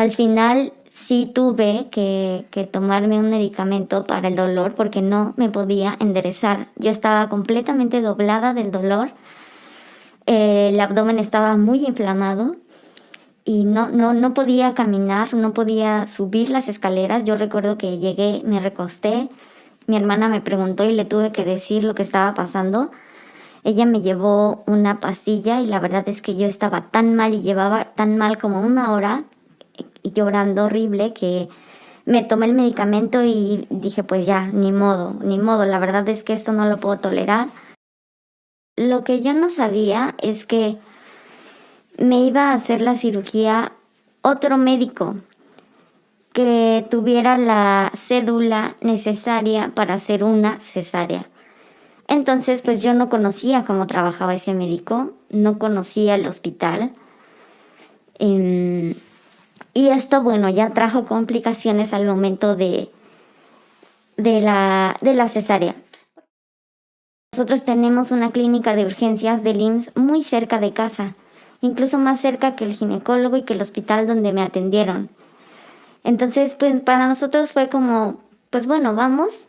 Al final sí tuve que tomarme un medicamento para el dolor porque no me podía enderezar. Yo estaba completamente doblada del dolor, el abdomen estaba muy inflamado y no podía caminar, no podía subir las escaleras. Yo recuerdo que llegué, me recosté, mi hermana me preguntó y le tuve que decir lo que estaba pasando. Ella me llevó una pastilla y la verdad es que yo estaba tan mal y llevaba tan mal como una hora y llorando horrible que me tomé el medicamento y dije pues ya, ni modo, ni modo, la verdad es que esto no lo puedo tolerar. Lo que yo no sabía es que me iba a hacer la cirugía otro médico que tuviera la cédula necesaria para hacer una cesárea. Entonces, pues yo no conocía cómo trabajaba ese médico, no conocía el hospital. Y esto, bueno, ya trajo complicaciones al momento de la cesárea. Nosotros tenemos una clínica de urgencias del IMSS muy cerca de casa, incluso más cerca que el ginecólogo y que el hospital donde me atendieron. Entonces, pues para nosotros fue como, pues bueno, vamos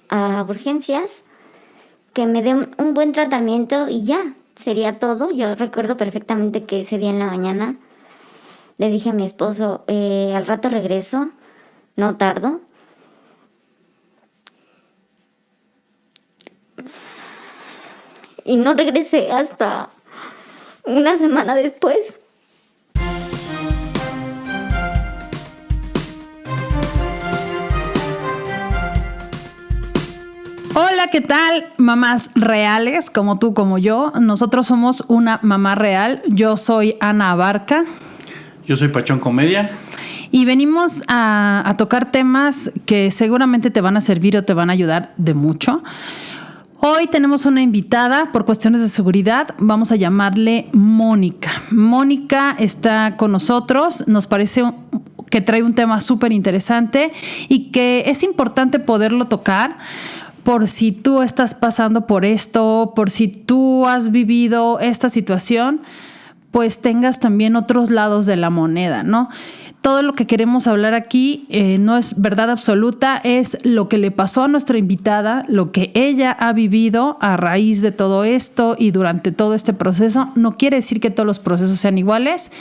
a urgencias, que me den un buen tratamiento y ya, sería todo. Yo recuerdo perfectamente que ese día en la mañana le dije a mi esposo, al rato regreso, no tardo. Y no regresé hasta una semana después. Hola, ¿qué tal? Mamás reales, como tú, como yo. Nosotros somos una mamá real. Yo soy Ana Abarca. Yo soy Pachón Comedia. Y venimos a tocar temas que seguramente te van a servir o te van a ayudar de mucho. Hoy tenemos una invitada, por cuestiones de seguridad, vamos a llamarle Mónica. Mónica está con nosotros, nos parece que trae un tema súper interesante y que es importante poderlo tocar por si tú estás pasando por esto, por si tú has vivido esta situación, pues tengas también otros lados de la moneda, ¿no? Todo lo que queremos hablar aquí no es verdad absoluta, es lo que le pasó a nuestra invitada, lo que ella ha vivido a raíz de todo esto y durante todo este proceso. No quiere decir que todos los procesos sean iguales,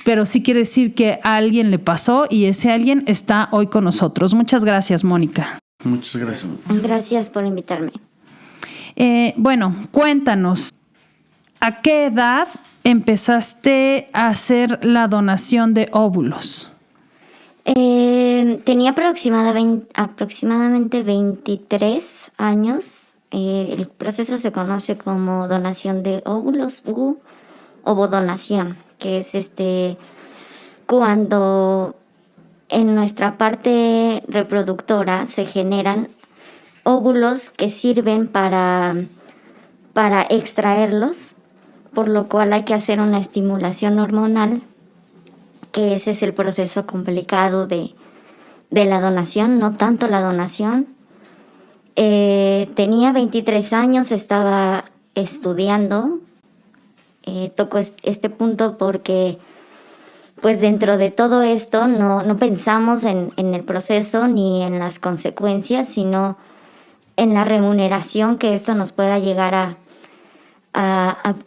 pero sí quiere decir que a alguien le pasó y ese alguien está hoy con nosotros. Muchas gracias, Mónica. Muchas gracias. Gracias por invitarme. Bueno, cuéntanos, ¿a qué edad empezaste a hacer la donación de óvulos? Tenía aproximadamente 23 años. El proceso se conoce como donación de óvulos u ovodonación, que es cuando en nuestra parte reproductora se generan óvulos que sirven para extraerlos, por lo cual hay que hacer una estimulación hormonal, que ese es el proceso complicado de la donación, no tanto la donación. Tenía 23 años, estaba estudiando. Toco este punto porque pues dentro de todo esto no pensamos en el proceso ni en las consecuencias, sino en la remuneración que esto nos pueda llegar a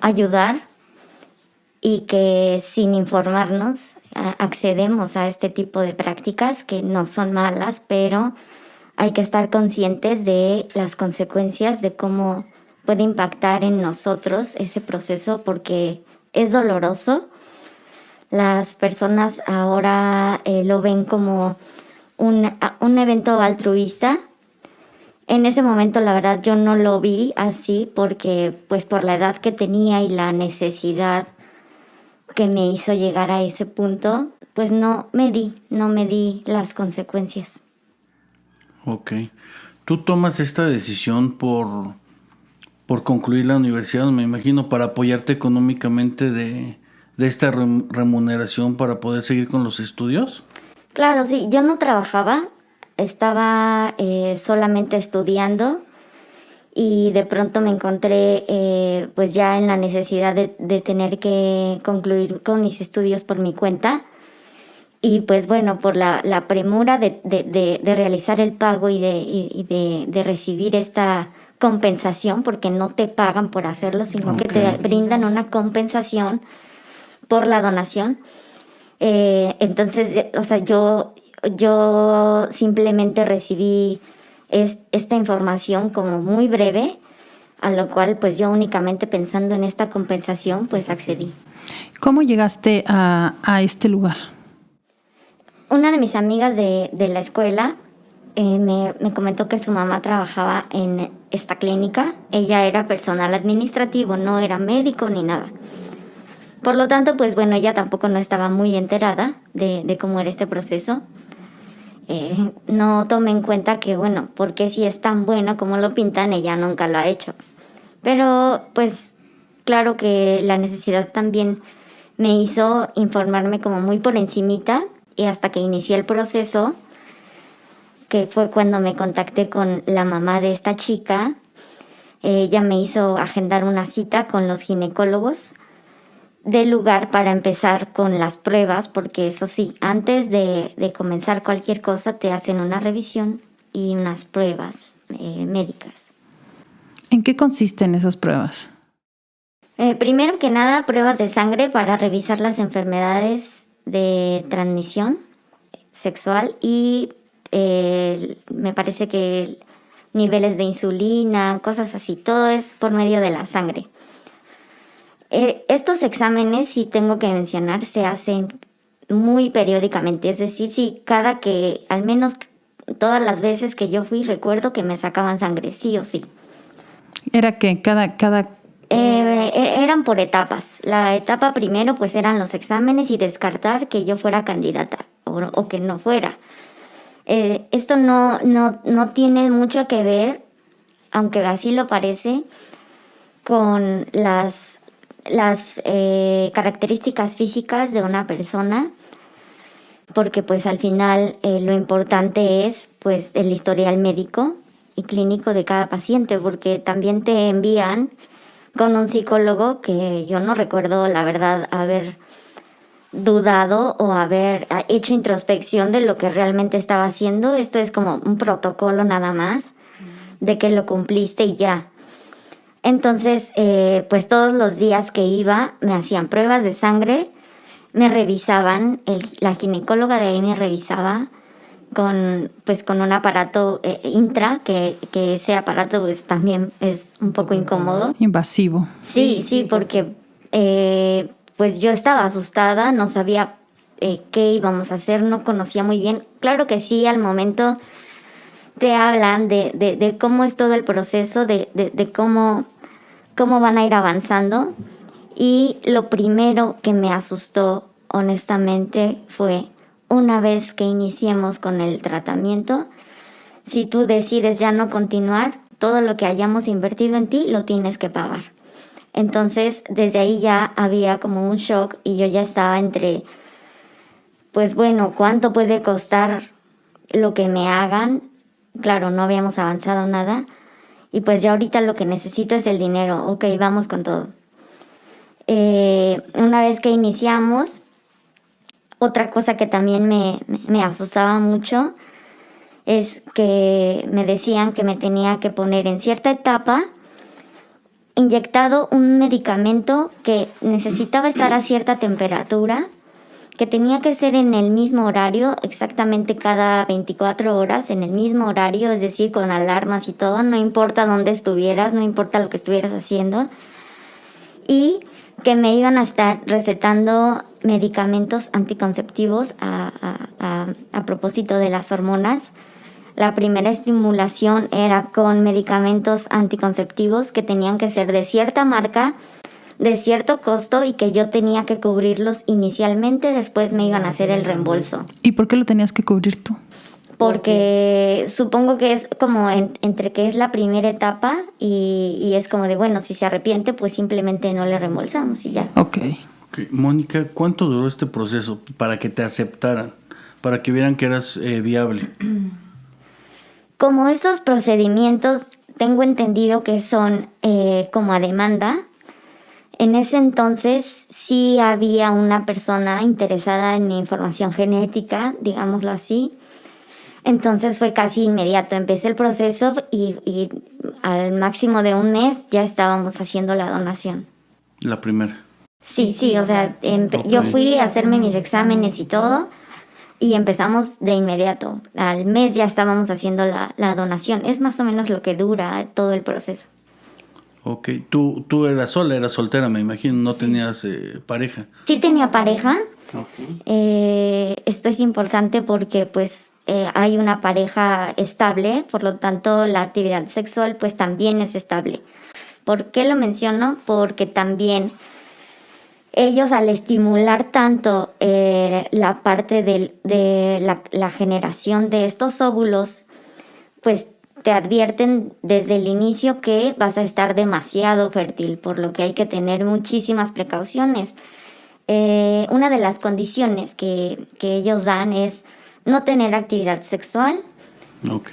ayudar, y que sin informarnos accedemos a este tipo de prácticas que no son malas, pero hay que estar conscientes de las consecuencias, de cómo puede impactar en nosotros ese proceso, porque es doloroso. Las personas ahora lo ven como un evento altruista. En ese momento, la verdad, yo no lo vi así porque, pues, por la edad que tenía y la necesidad que me hizo llegar a ese punto, pues no me di las consecuencias. Ok. Tú tomas esta decisión por concluir la universidad, me imagino, para apoyarte económicamente de esta remuneración para poder seguir con los estudios. Claro, sí, yo no trabajaba, estaba solamente estudiando y de pronto me encontré pues ya en la necesidad de tener que concluir con mis estudios por mi cuenta, Y pues bueno, por la premura de realizar el pago y de recibir esta compensación, porque no te pagan por hacerlo, sino que te brindan una compensación por la donación. Entonces, o sea, yo simplemente recibí esta información como muy breve, a lo cual pues yo únicamente pensando en esta compensación pues accedí. ¿Cómo llegaste a este lugar? Una de mis amigas de la escuela me comentó que su mamá trabajaba en esta clínica. Ella era personal administrativo, no era médico ni nada. Por lo tanto, pues bueno, ella tampoco no estaba muy enterada de cómo era este proceso. No tomé en cuenta que, bueno, porque si es tan bueno como lo pintan, ella nunca lo ha hecho. Pero, pues, claro que la necesidad también me hizo informarme como muy por encimita, y hasta que inicié el proceso, que fue cuando me contacté con la mamá de esta chica, ella me hizo agendar una cita con los ginecólogos del lugar para empezar con las pruebas, porque eso sí, antes de comenzar cualquier cosa te hacen una revisión y unas pruebas médicas. ¿En qué consisten esas pruebas? Primero que nada, pruebas de sangre para revisar las enfermedades de transmisión sexual y me parece que niveles de insulina, cosas así, todo es por medio de la sangre. Estos exámenes, sí tengo que mencionar, se hacen muy periódicamente, es decir, sí, al menos todas las veces que yo fui, recuerdo que me sacaban sangre, sí o sí. ¿Era que Eran por etapas. La etapa primero pues eran los exámenes y descartar que yo fuera candidata o que no fuera. Esto no tiene mucho que ver, aunque así lo parece, con las características físicas de una persona, porque pues al final lo importante es pues el historial médico y clínico de cada paciente, porque también te envían con un psicólogo que yo no recuerdo, la verdad, haber dudado o haber hecho introspección de lo que realmente estaba haciendo. Esto es como un protocolo nada más, de que lo cumpliste y ya. Entonces, pues todos los días que iba me hacían pruebas de sangre, me revisaban, la ginecóloga de ahí me revisaba con un aparato intra, que ese aparato pues también es un poco incómodo. Invasivo. Sí, porque pues yo estaba asustada, no sabía qué íbamos a hacer, no conocía muy bien. Claro que sí, al momento te hablan de cómo es todo el proceso, de cómo van a ir avanzando. Y lo primero que me asustó, honestamente, fue una vez que iniciemos con el tratamiento, si tú decides ya no continuar, todo lo que hayamos invertido en ti lo tienes que pagar. Entonces, desde ahí ya había como un shock y yo ya estaba entre, pues bueno, ¿cuánto puede costar lo que me hagan? Claro, no habíamos avanzado nada. Y pues ya ahorita lo que necesito es el dinero. Ok, vamos con todo. Una vez que iniciamos, otra cosa que también me asustaba mucho es que me decían que me tenía que poner en cierta etapa inyectado un medicamento que necesitaba estar a cierta temperatura, que tenía que ser en el mismo horario, exactamente cada 24 horas, en el mismo horario, es decir, con alarmas y todo, no importa dónde estuvieras, no importa lo que estuvieras haciendo, y que me iban a estar recetando medicamentos anticonceptivos a propósito de las hormonas. La primera estimulación era con medicamentos anticonceptivos que tenían que ser de cierta marca, de cierto costo y que yo tenía que cubrirlos inicialmente, después me iban a hacer el reembolso. ¿Y por qué lo tenías que cubrir tú? Porque supongo que es como entre que es la primera etapa y es como de, bueno, si se arrepiente, pues simplemente no le reembolsamos y ya. Ok. Mónica, ¿cuánto duró este proceso para que te aceptaran, para que vieran que eras viable? Como estos procedimientos, tengo entendido que son como a demanda, En ese entonces sí había una persona interesada en mi información genética, digámoslo así. Entonces fue casi inmediato. Empecé el proceso y al máximo de un mes ya estábamos haciendo la donación. La primera. Sí, o sea, yo fui a hacerme mis exámenes y todo y empezamos de inmediato. Al mes ya estábamos haciendo la donación. Es más o menos lo que dura todo el proceso. Ok, tú eras sola, eras soltera, me imagino, no tenías pareja. Sí tenía pareja. Ok. Esto es importante porque pues hay una pareja estable, por lo tanto la actividad sexual pues también es estable. ¿Por qué lo menciono? Porque también ellos al estimular tanto la parte de la generación de estos óvulos, pues te advierten desde el inicio que vas a estar demasiado fértil, por lo que hay que tener muchísimas precauciones. Una de las condiciones que ellos dan es no tener actividad sexual. Ok.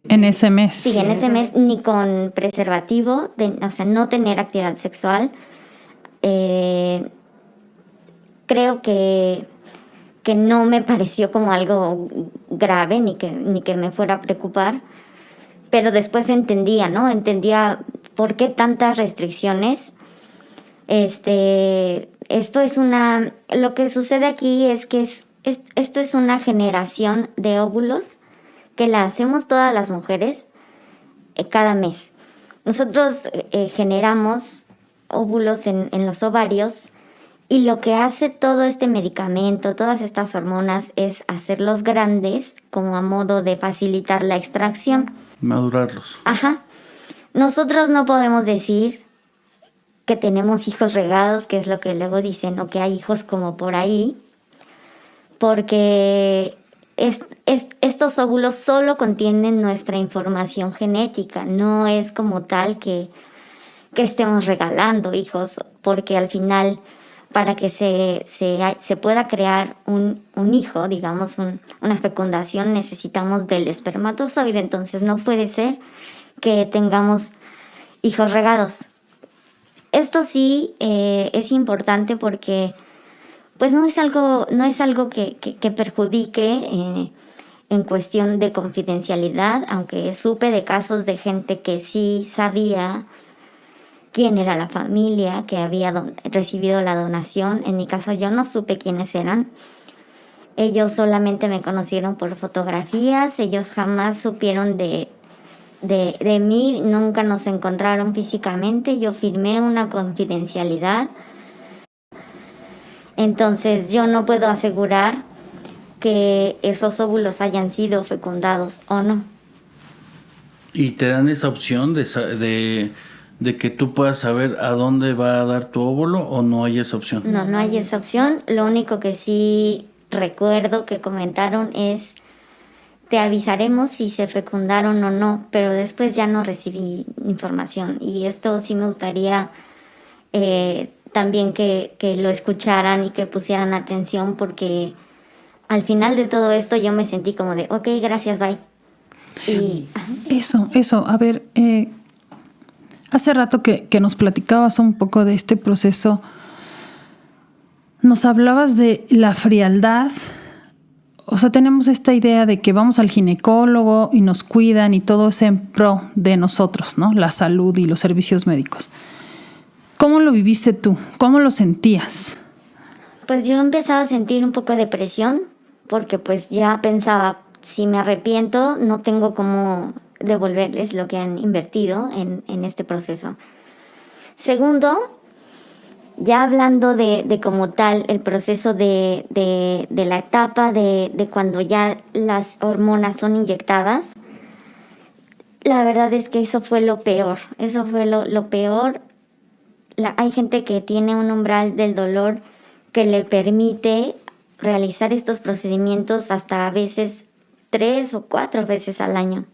En ese mes. Sí, en ese mes ni con preservativo, o sea, no tener actividad sexual. Creo que no me pareció como algo grave ni que me fuera a preocupar, pero después entendía, ¿no? Entendía por qué tantas restricciones. Esto es lo que sucede aquí es que esto es una generación de óvulos que la hacemos todas las mujeres cada mes. Nosotros generamos óvulos en los ovarios y lo que hace todo este medicamento, todas estas hormonas, es hacerlos grandes como a modo de facilitar la extracción. Madurarlos. Ajá. Nosotros no podemos decir que tenemos hijos regados, que es lo que luego dicen, o que hay hijos como por ahí, porque estos óvulos solo contienen nuestra información genética, no es como tal que estemos regalando hijos, porque al final para que se pueda crear un hijo, digamos, una fecundación, necesitamos del espermatozoide, entonces no puede ser que tengamos hijos regados. Esto sí es importante porque pues no es algo que perjudique en cuestión de confidencialidad, aunque supe de casos de gente que sí sabía quién era la familia que había recibido la donación. En mi caso yo no supe quiénes eran. Ellos solamente me conocieron por fotografías, ellos jamás supieron de mí, nunca nos encontraron físicamente, yo firmé una confidencialidad. Entonces yo no puedo asegurar que esos óvulos hayan sido fecundados o no. ¿Y te dan esa opción de que tú puedas saber a dónde va a dar tu óvulo o no hay esa opción? No hay esa opción. Lo único que sí recuerdo que comentaron es: te avisaremos si se fecundaron o no, pero después ya no recibí información. Y esto sí me gustaría también que lo escucharan y que pusieran atención, porque al final de todo esto yo me sentí como de, ok, gracias, bye. Y Eso, a ver, hace rato que nos platicabas un poco de este proceso, nos hablabas de la frialdad. O sea, tenemos esta idea de que vamos al ginecólogo y nos cuidan y todo es en pro de nosotros, ¿no? La salud y los servicios médicos. ¿Cómo lo viviste tú? ¿Cómo lo sentías? pues yo empezaba a sentir un poco de presión, porque pues ya pensaba, si me arrepiento, no tengo cómo devolverles lo que han invertido en este proceso. Segundo, ya hablando de como tal, el proceso de la etapa de cuando ya las hormonas son inyectadas, la verdad es que eso fue lo peor. Eso fue lo peor. Hay gente que tiene un umbral del dolor que le permite realizar estos procedimientos hasta a veces 3 o 4 veces al año,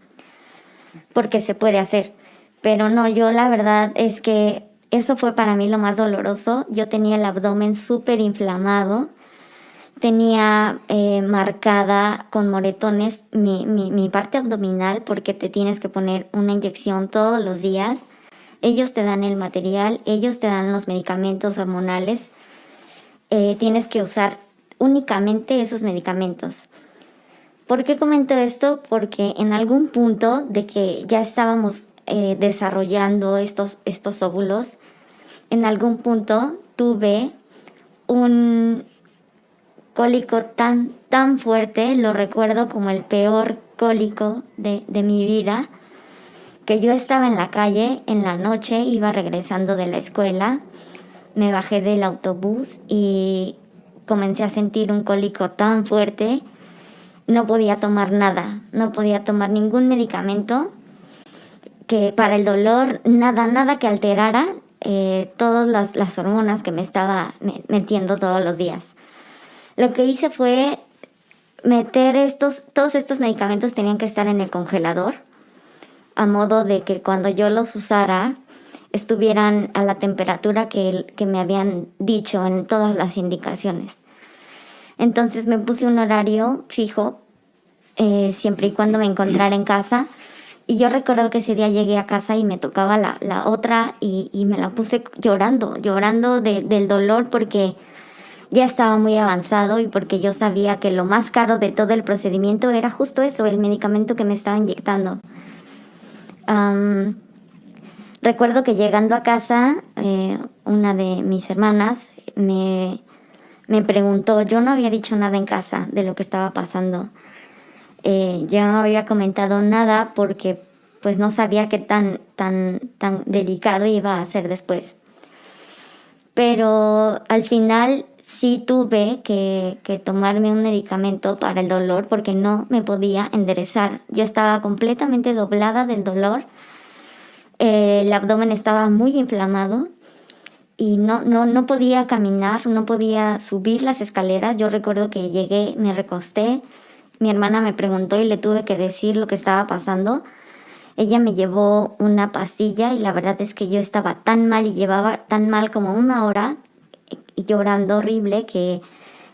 porque se puede hacer. Pero no, yo la verdad es que eso fue para mí lo más doloroso. Yo tenía el abdomen súper inflamado, tenía marcada con moretones mi parte abdominal, porque te tienes que poner una inyección todos los días. Ellos te dan el material, ellos te dan los medicamentos hormonales. Tienes que usar únicamente esos medicamentos. ¿Por qué comento esto? Porque en algún punto de que ya estábamos desarrollando estos óvulos, en algún punto tuve un cólico tan fuerte, lo recuerdo como el peor cólico de mi vida, que yo estaba en la calle en la noche, iba regresando de la escuela, me bajé del autobús y comencé a sentir un cólico tan fuerte, no podía tomar nada, no podía tomar ningún medicamento que para el dolor, nada que alterara todas las hormonas que me estaba metiendo todos los días. Lo que hice fue meter todos estos medicamentos tenían que estar en el congelador, a modo de que cuando yo los usara estuvieran a la temperatura que me habían dicho en todas las indicaciones. Entonces me puse un horario fijo, siempre y cuando me encontrara en casa. Y yo recuerdo que ese día llegué a casa y me tocaba la otra y me la puse llorando del dolor porque ya estaba muy avanzado y porque yo sabía que lo más caro de todo el procedimiento era justo eso, el medicamento que me estaba inyectando. Recuerdo que llegando a casa, una de mis hermanas me preguntó, yo no había dicho nada en casa de lo que estaba pasando. Yo no había comentado nada porque pues no sabía qué tan delicado iba a ser después. Pero al final sí tuve que tomarme un medicamento para el dolor porque no me podía enderezar. Yo estaba completamente doblada del dolor. El abdomen estaba muy inflamado y no podía caminar, no podía subir las escaleras. Yo recuerdo que llegué, me recosté, mi hermana me preguntó y le tuve que decir lo que estaba pasando. Ella me llevó una pastilla y la verdad es que yo estaba tan mal y llevaba tan mal como 1 hora y llorando horrible que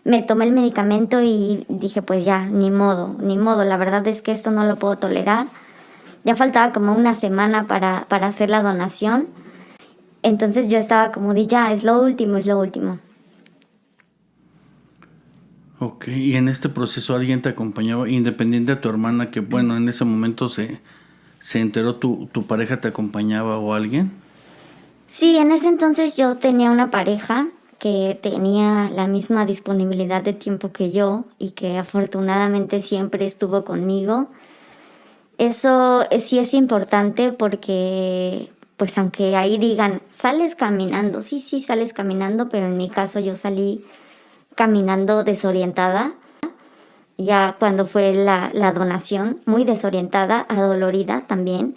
me tomé el medicamento y dije pues ya, ni modo, la verdad es que esto no lo puedo tolerar. Ya faltaba como 1 semana para hacer la donación, entonces yo estaba como de ya, es lo último. Ok, y en este proceso alguien te acompañaba, independiente de tu hermana, que bueno, en ese momento se enteró, tu pareja te acompañaba o alguien. Sí, en ese entonces yo tenía una pareja que tenía la misma disponibilidad de tiempo que yo y que afortunadamente siempre estuvo conmigo. Eso sí es importante porque, pues aunque ahí digan, sales caminando, sí, sales caminando, pero en mi caso yo salí caminando desorientada, ya cuando fue la donación, muy desorientada, adolorida también.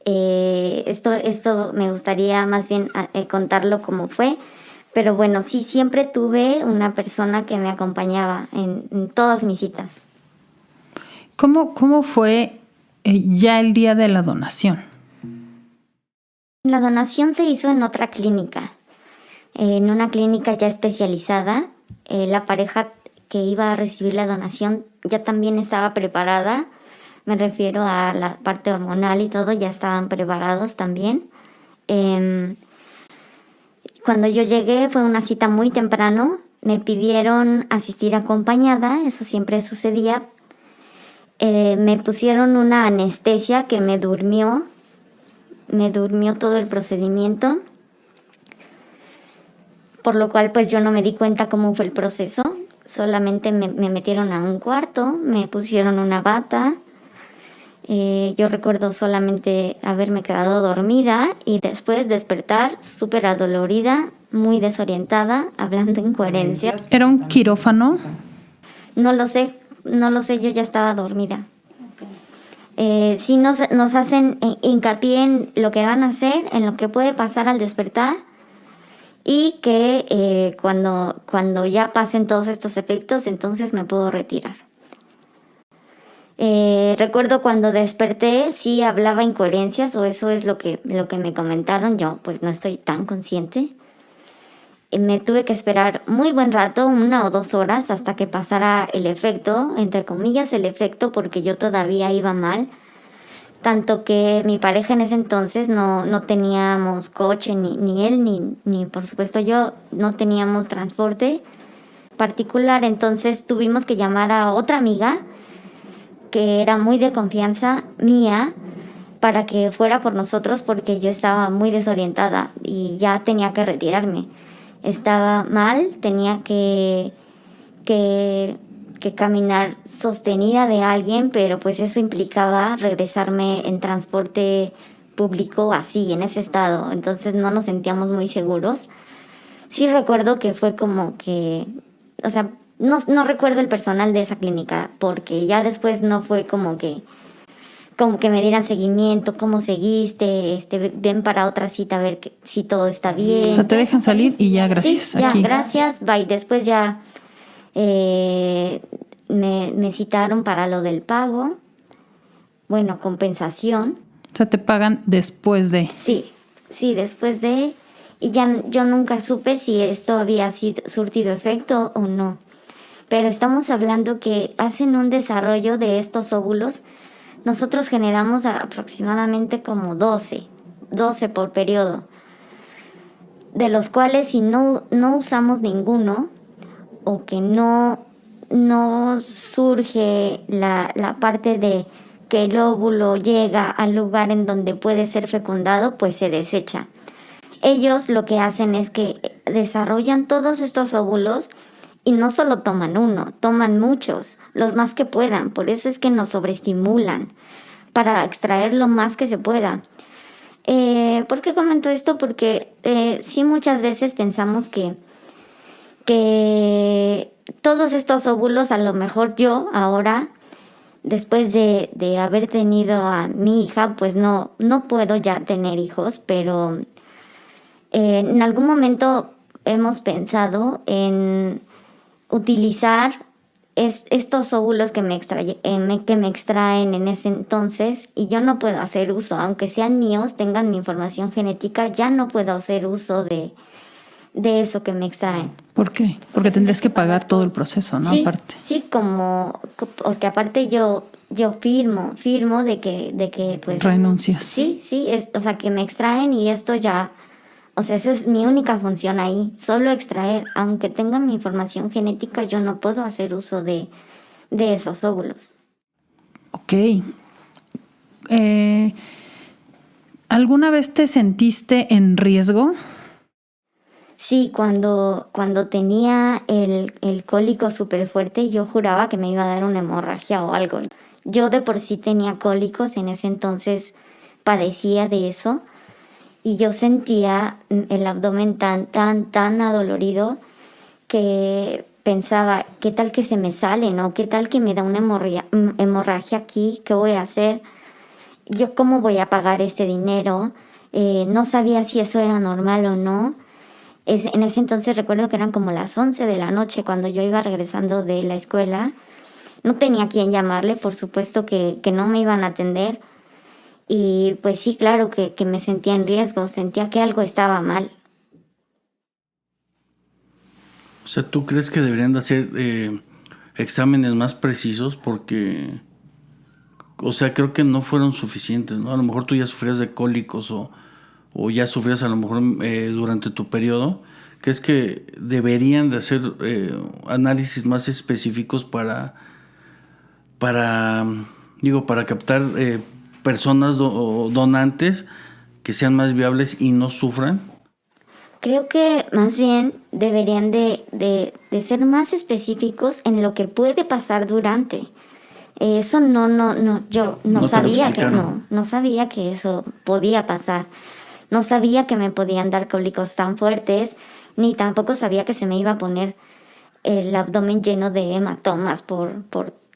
Esto me gustaría más bien contarlo como fue, pero bueno, sí, siempre tuve una persona que me acompañaba en todas mis citas. ¿Cómo fue ya el día de la donación? La donación se hizo en otra clínica, en una clínica ya especializada. La pareja que iba a recibir la donación ya también estaba preparada, me refiero a la parte hormonal y todo, ya estaban preparados también. Cuando yo llegué fue una cita muy temprano, me pidieron asistir acompañada, eso siempre sucedía. Me pusieron una anestesia que me durmió todo el procedimiento, por lo cual pues yo no me di cuenta cómo fue el proceso, solamente me metieron a un cuarto, me pusieron una bata. Yo recuerdo solamente haberme quedado dormida y después despertar súper adolorida, muy desorientada, hablando incoherencias. ¿Era un quirófano? No lo sé, yo ya estaba dormida. Sí nos hacen hincapié en lo que van a hacer, en lo que puede pasar al despertar y que cuando ya pasen todos estos efectos, entonces me puedo retirar. Recuerdo cuando desperté, sí hablaba incoherencias, o eso es lo que me comentaron. Yo pues no estoy tan consciente. Me tuve que esperar muy buen rato, 1 o 2 horas, hasta que pasara el efecto, entre comillas el efecto, porque yo todavía iba mal. Tanto que mi pareja en ese entonces no teníamos coche, ni él, ni por supuesto yo, no teníamos transporte particular. Entonces tuvimos que llamar a otra amiga que era muy de confianza mía para que fuera por nosotros porque yo estaba muy desorientada y ya tenía que retirarme. Estaba mal, tenía que caminar sostenida de alguien, pero pues eso implicaba regresarme en transporte público así, en ese estado. Entonces no nos sentíamos muy seguros. Sí recuerdo que fue como que, o sea, no recuerdo el personal de esa clínica, porque ya después no fue como que me dieran seguimiento, cómo seguiste, ven para otra cita a ver si todo está bien. O sea, te dejan salir y ya, gracias. Sí, ya, aquí. gracias, bye. Después ya me citaron para lo del pago, bueno, compensación. O sea, te pagan después de. Sí, después de, y ya yo nunca supe si esto había sido surtido efecto o no. Pero estamos hablando que hacen un desarrollo de estos óvulos. Nosotros generamos aproximadamente como 12 por periodo, de los cuales si no usamos ninguno o que no surge la parte de que el óvulo llega al lugar en donde puede ser fecundado, pues se desecha. Ellos lo que hacen es que desarrollan todos estos óvulos y no solo toman uno, toman muchos, los más que puedan. Por eso es que nos sobreestimulan para extraer lo más que se pueda. ¿Por qué comento esto? Porque sí, muchas veces pensamos que todos estos óvulos, a lo mejor yo ahora, después de haber tenido a mi hija, pues no puedo ya tener hijos, pero en algún momento hemos pensado en utilizar estos óvulos que me extraen en ese entonces, y yo no puedo hacer uso, aunque sean míos, tengan mi información genética, ya no puedo hacer uso de eso que me extraen. ¿Por qué? Porque tendrías que pagar todo el proceso, ¿no? Sí, Aparte. sí, porque aparte yo firmo de que pues renuncias. Sí, o sea, que me extraen y esto ya, o sea, eso es mi única función ahí, solo extraer. Aunque tenga mi información genética, yo no puedo hacer uso de esos óvulos. Ok. ¿Alguna vez te sentiste en riesgo? Sí, cuando tenía el cólico súper fuerte, yo juraba que me iba a dar una hemorragia o algo. Yo de por sí tenía cólicos, en ese entonces padecía de eso, y yo sentía el abdomen tan adolorido que pensaba, ¿qué tal que se me sale, no? ¿Qué tal que me da una hemorragia aquí? ¿Qué voy a hacer? ¿Yo cómo voy a pagar este dinero? No sabía si eso era normal o no. En ese entonces recuerdo que eran como las 11 de la noche cuando yo iba regresando de la escuela. No tenía a quién llamarle, por supuesto que no me iban a atender. Y pues sí, claro que me sentía en riesgo, sentía que algo estaba mal. O sea, ¿tú crees que deberían de hacer exámenes más precisos? Porque, o sea, creo que no fueron suficientes, ¿no? A lo mejor tú ya sufrías de cólicos o ya sufrías a lo mejor durante tu periodo. ¿Crees que deberían de hacer análisis más específicos para captar personas o donantes que sean más viables y no sufran? Creo que más bien deberían de ser más específicos en lo que puede pasar durante. Eso yo no sabía no sabía que eso podía pasar. No sabía que me podían dar cólicos tan fuertes, ni tampoco sabía que se me iba a poner el abdomen lleno de hematomas por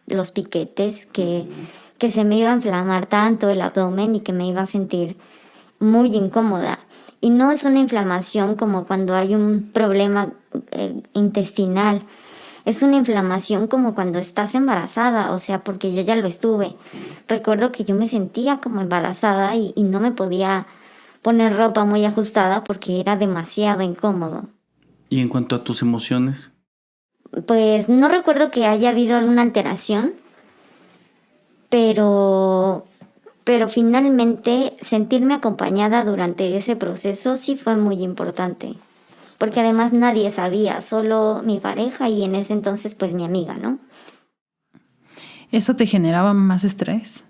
los piquetes, que se me iba a inflamar tanto el abdomen y que me iba a sentir muy incómoda. Y no es una inflamación como cuando hay un problema intestinal. Es una inflamación como cuando estás embarazada, o sea, porque yo ya lo estuve. Recuerdo que yo me sentía como embarazada y no me podía poner ropa muy ajustada porque era demasiado incómodo. ¿Y en cuanto a tus emociones? Pues no recuerdo que haya habido alguna alteración, pero pero finalmente sentirme acompañada durante ese proceso sí fue muy importante, porque además nadie sabía, solo mi pareja y en ese entonces pues mi amiga, ¿no? ¿Eso te generaba más estrés?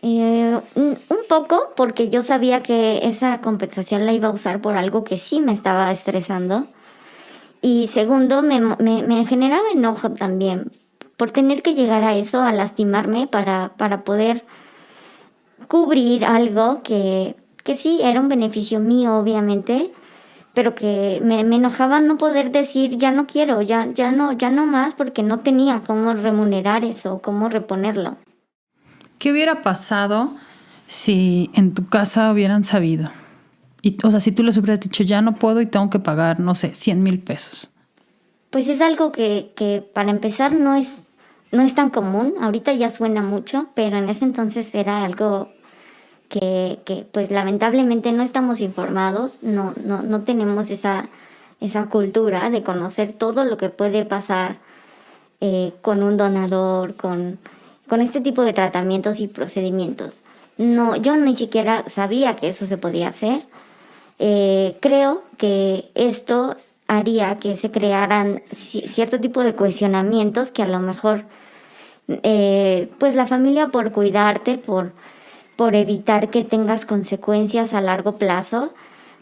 Un poco, porque yo sabía que esa compensación la iba a usar por algo que sí me estaba estresando. Y segundo, me generaba enojo también por tener que llegar a eso, a lastimarme para poder cubrir algo que sí era un beneficio mío, obviamente, pero que me enojaba no poder decir ya no quiero, ya no más, porque no tenía cómo remunerar eso, cómo reponerlo. ¿Qué hubiera pasado si en tu casa hubieran sabido? Y, o sea, si tú les hubieras dicho, ya no puedo y tengo que pagar, no sé, 100,000 pesos. Pues es algo que para empezar no es tan común, ahorita ya suena mucho, pero en ese entonces era algo que pues lamentablemente no estamos informados, no tenemos esa cultura de conocer todo lo que puede pasar con un donador, con este tipo de tratamientos y procedimientos. No, yo ni siquiera sabía que eso se podía hacer. Creo que esto haría que se crearan cierto tipo de cuestionamientos que a lo mejor pues la familia por cuidarte, por evitar que tengas consecuencias a largo plazo,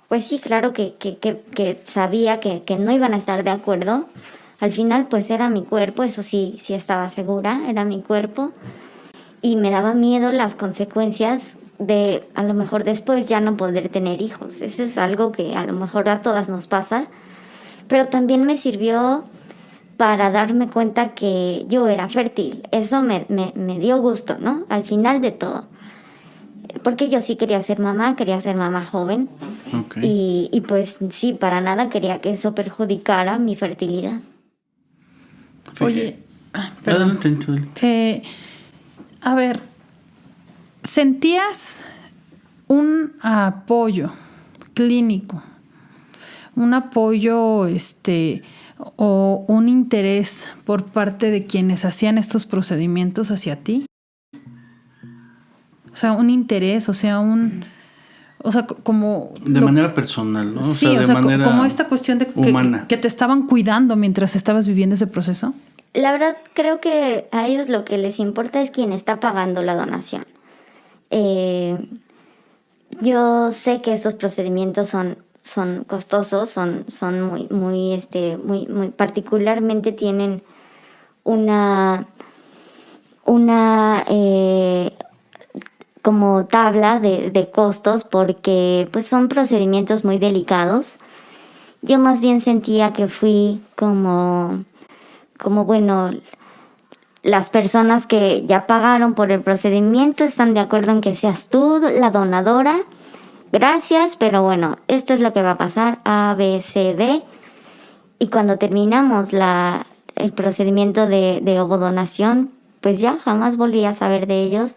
pues sí, claro que sabía que no iban a estar de acuerdo. Al final pues era mi cuerpo, eso sí, sí estaba segura, era mi cuerpo y me daba miedo las consecuencias de a lo mejor después ya no poder tener hijos. Eso es algo que a lo mejor a todas nos pasa, pero también me sirvió para darme cuenta que yo era fértil. Eso me dio gusto, ¿no? Al final de todo. Porque yo sí quería ser mamá joven. Okay. Y pues sí, para nada quería que eso perjudicara mi fertilidad. Oye, perdón. Adelante. A ver, ¿sentías un apoyo clínico, un apoyo o un interés por parte de quienes hacían estos procedimientos hacia ti? O sea, un interés, o sea, como... De manera personal, ¿no? Sí, de manera como esta cuestión de humana. que te estaban cuidando mientras estabas viviendo ese proceso. La verdad, creo que a ellos lo que les importa es quién está pagando la donación. Yo sé que estos procedimientos son costosos, son muy particularmente tienen una como tabla de costos porque pues son procedimientos muy delicados. Yo más bien sentía que fui como bueno, las personas que ya pagaron por el procedimiento están de acuerdo en que seas tú la donadora. Gracias, pero bueno, esto es lo que va a pasar, A, B, C, D. Y cuando terminamos el procedimiento de ovodonación, pues ya jamás volví a saber de ellos.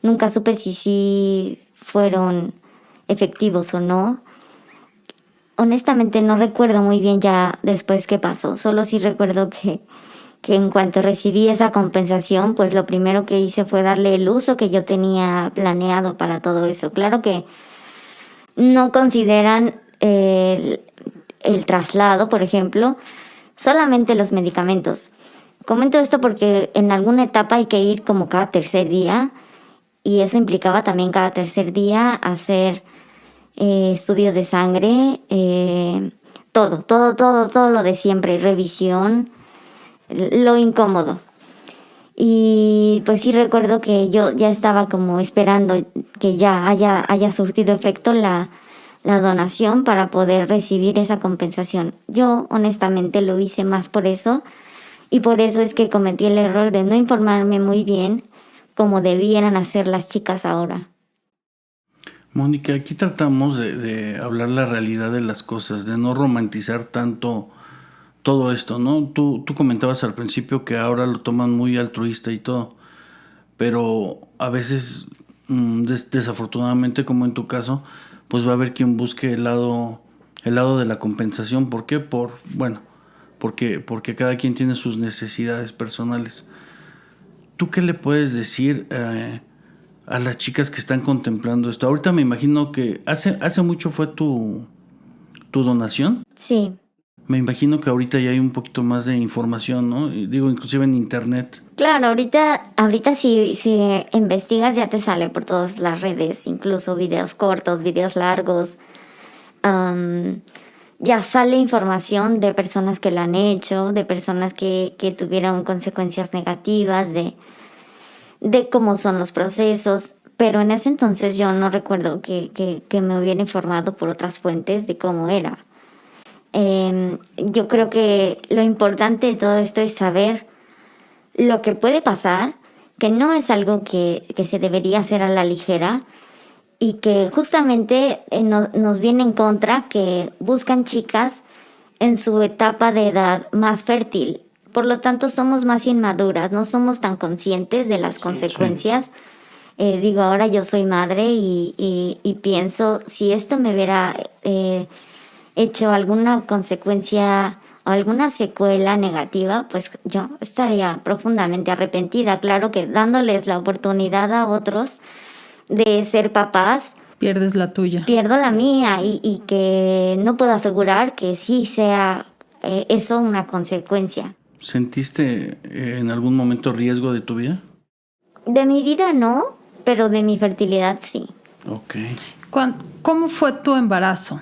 Nunca supe si fueron efectivos o no. Honestamente no recuerdo muy bien ya después qué pasó. Solo sí recuerdo que en cuanto recibí esa compensación, pues lo primero que hice fue darle el uso que yo tenía planeado para todo eso. Claro que no consideran el traslado, por ejemplo, solamente los medicamentos. Comento esto porque en alguna etapa hay que ir como cada tercer día y eso implicaba también cada tercer día hacer estudios de sangre, todo lo de siempre, revisión, lo incómodo. Y pues sí recuerdo que yo ya estaba como esperando que ya haya surtido efecto la donación para poder recibir esa compensación. Yo honestamente lo hice más por eso y por eso es que cometí el error de no informarme muy bien como debieran hacer las chicas ahora. Mónica, aquí tratamos de hablar la realidad de las cosas, de no romantizar tanto todo esto, ¿no? Tú comentabas al principio que ahora lo toman muy altruista y todo, pero a veces, desafortunadamente, como en tu caso, pues va a haber quien busque el lado de la compensación. ¿Por qué? Porque cada quien tiene sus necesidades personales. ¿Tú qué le puedes decir a las chicas que están contemplando esto? Ahorita me imagino que hace mucho fue tu donación. Sí, Me imagino que ahorita ya hay un poquito más de información, ¿no? Y digo, inclusive en internet. claro, ahorita si investigas ya te sale por todas las redes, incluso videos cortos, videos largos. Ya sale información de personas que lo han hecho, de personas que tuvieron consecuencias negativas, de cómo son los procesos. Pero en ese entonces yo no recuerdo que me hubiera informado por otras fuentes de cómo era. Yo creo que lo importante de todo esto es saber lo que puede pasar, que no es algo que se debería hacer a la ligera y que justamente nos viene en contra que buscan chicas en su etapa de edad más fértil. Por lo tanto, somos más inmaduras, no somos tan conscientes de las consecuencias. Digo, ahora yo soy madre y pienso, si esto me hubiera hecho alguna consecuencia o alguna secuela negativa, pues yo estaría profundamente arrepentida. Claro que dándoles la oportunidad a otros de ser papás, Pierdes la tuya. pierdo la mía y que no puedo asegurar que sí sea eso una consecuencia. ¿Sentiste en algún momento riesgo de tu vida? De mi vida no, pero de mi fertilidad sí. Ok. ¿Cómo fue tu embarazo?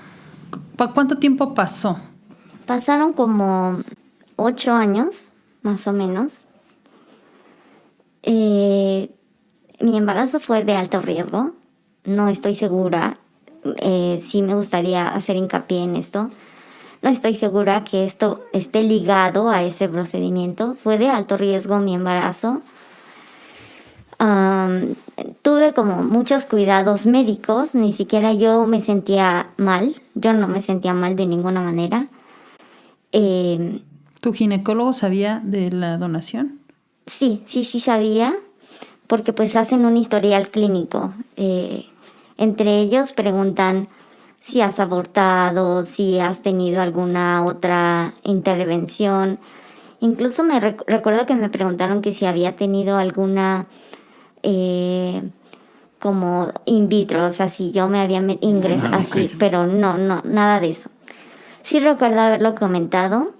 ¿Cuánto tiempo pasó? Pasaron como 8 años, más o menos. Mi embarazo fue de alto riesgo. No estoy segura. Sí me gustaría hacer hincapié en esto. No estoy segura que esto esté ligado a ese procedimiento. Fue de alto riesgo mi embarazo. Tuve como muchos cuidados médicos. Ni siquiera yo me sentía mal. Yo no me sentía mal de ninguna manera. ¿Tu ginecólogo sabía de la donación? Sí sabía, porque pues hacen un historial clínico. Entre ellos preguntan si has abortado, si has tenido alguna otra intervención. Incluso recuerdo que me preguntaron que si había tenido alguna como in vitro, o sea, si yo me había ingresado así, Ok. pero no, nada de eso. Sí recuerdo haberlo comentado.